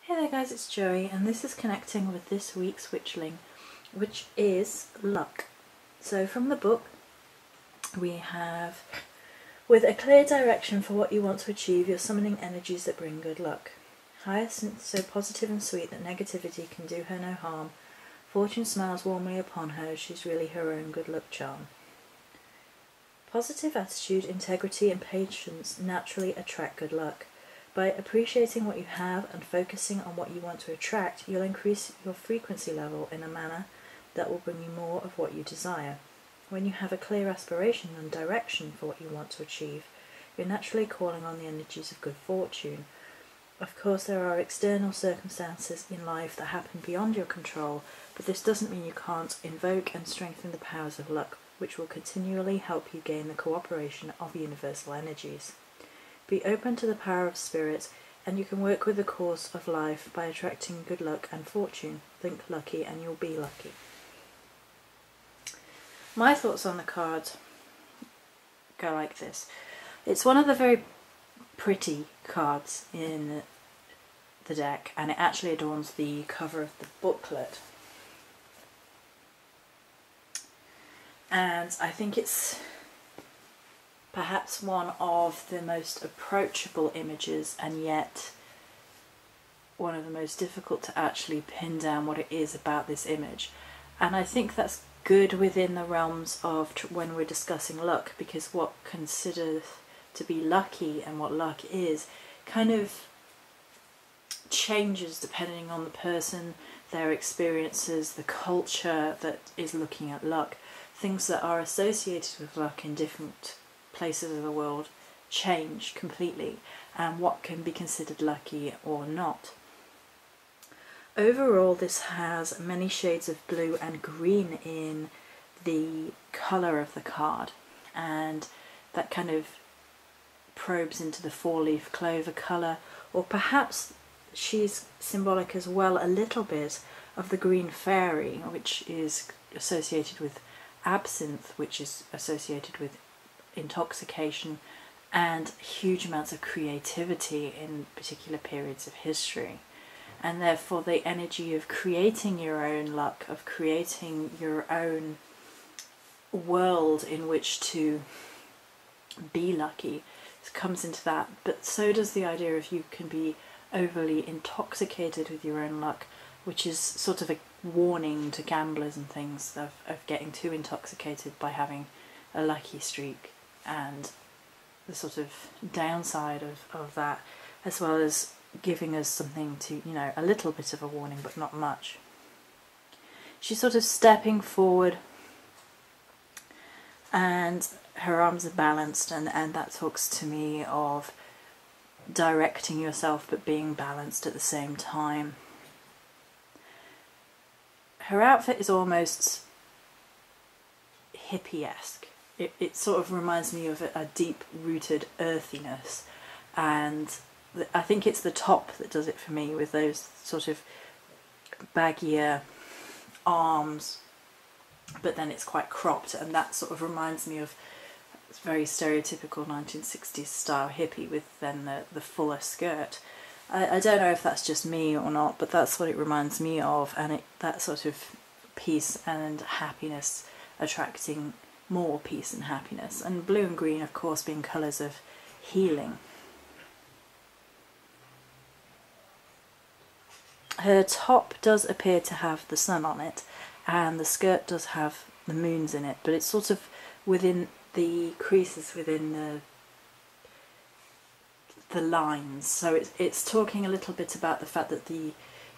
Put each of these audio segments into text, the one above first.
Hey there guys, it's Joey and this is connecting with this week's Witchling, which is luck. So from the book we have, with a clear direction for what you want to achieve, you're summoning energies that bring good luck. Hyacinth so positive and sweet that negativity can do her no harm. Fortune smiles warmly upon her, she's really her own good luck charm. Positive attitude, integrity and patience naturally attract good luck. By appreciating what you have and focusing on what you want to attract, you'll increase your frequency level in a manner that will bring you more of what you desire. When you have a clear aspiration and direction for what you want to achieve, you're naturally calling on the energies of good fortune. Of course, there are external circumstances in life that happen beyond your control, but this doesn't mean you can't invoke and strengthen the powers of luck, which will continually help you gain the cooperation of universal energies. Be open to the power of spirit, and you can work with the course of life by attracting good luck and fortune. Think lucky and you'll be lucky. My thoughts on the card go like this. It's one of the very pretty cards in the deck, and it actually adorns the cover of the booklet. And I think it's perhaps one of the most approachable images, and yet one of the most difficult to actually pin down what it is about this image. And I think that's good within the realms of when we're discussing luck, because what considered to be lucky and what luck is kind of changes depending on the person, their experiences, the culture that is looking at luck. Things that are associated with luck in different places of the world change completely, and what can be considered lucky or not. Overall, this has many shades of blue and green in the colour of the card, and that kind of probes into the four-leaf clover colour, or perhaps she's symbolic as well a little bit of the green fairy, which is associated with absinthe, which is associated with intoxication and huge amounts of creativity in particular periods of history. And therefore the energy of creating your own luck, of creating your own world in which to be lucky, comes into that. But so does the idea of you can be overly intoxicated with your own luck, which is sort of a warning to gamblers and things of getting too intoxicated by having a lucky streak, and the sort of downside of that, as well as giving us something to, you know, a little bit of a warning but not much. She's sort of stepping forward and her arms are balanced, and that talks to me of directing yourself but being balanced at the same time. Her outfit is almost hippie-esque. It sort of reminds me of a deep-rooted earthiness, and I think it's the top that does it for me, with those sort of baggier arms, but then it's quite cropped, and that sort of reminds me of very stereotypical 1960s style hippie, with then the fuller skirt. I don't know if that's just me or not, but that's what it reminds me of, and that sort of peace and happiness, attracting more peace and happiness. And blue and green, of course, being colours of healing. Her top does appear to have the sun on it, and the skirt does have the moons in it, but it's sort of within the creases, within the lines. So it's talking a little bit about the fact that the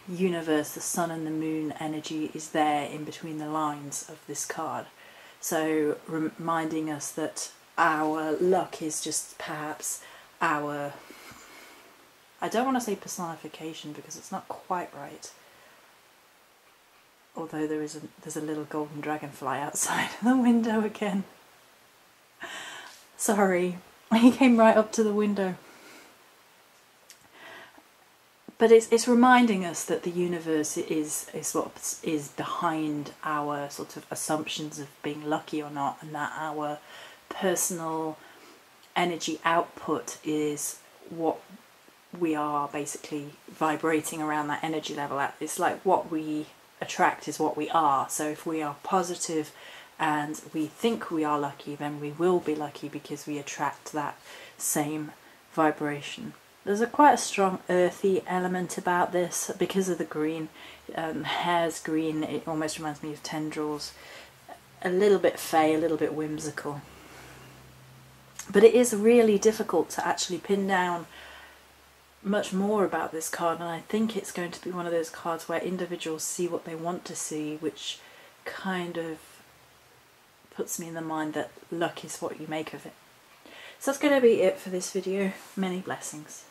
universe, the sun and the moon energy, is there in between the lines of this card. So reminding us that our luck is just perhaps our, I don't want to say personification because it's not quite right, although there's a little golden dragonfly outside the window again. Sorry, he came right up to the window. But it's reminding us that the universe is what is behind our sort of assumptions of being lucky or not, and that our personal energy output is what we are basically vibrating around that energy level. It's like what we attract is what we are. So if we are positive and we think we are lucky, then we will be lucky because we attract that same vibration. There's quite a strong earthy element about this because of the green. Hair's green, it almost reminds me of tendrils. A little bit fey, a little bit whimsical. But it is really difficult to actually pin down much more about this card, and I think it's going to be one of those cards where individuals see what they want to see, which kind of puts me in the mind that luck is what you make of it. So that's going to be it for this video. Many blessings.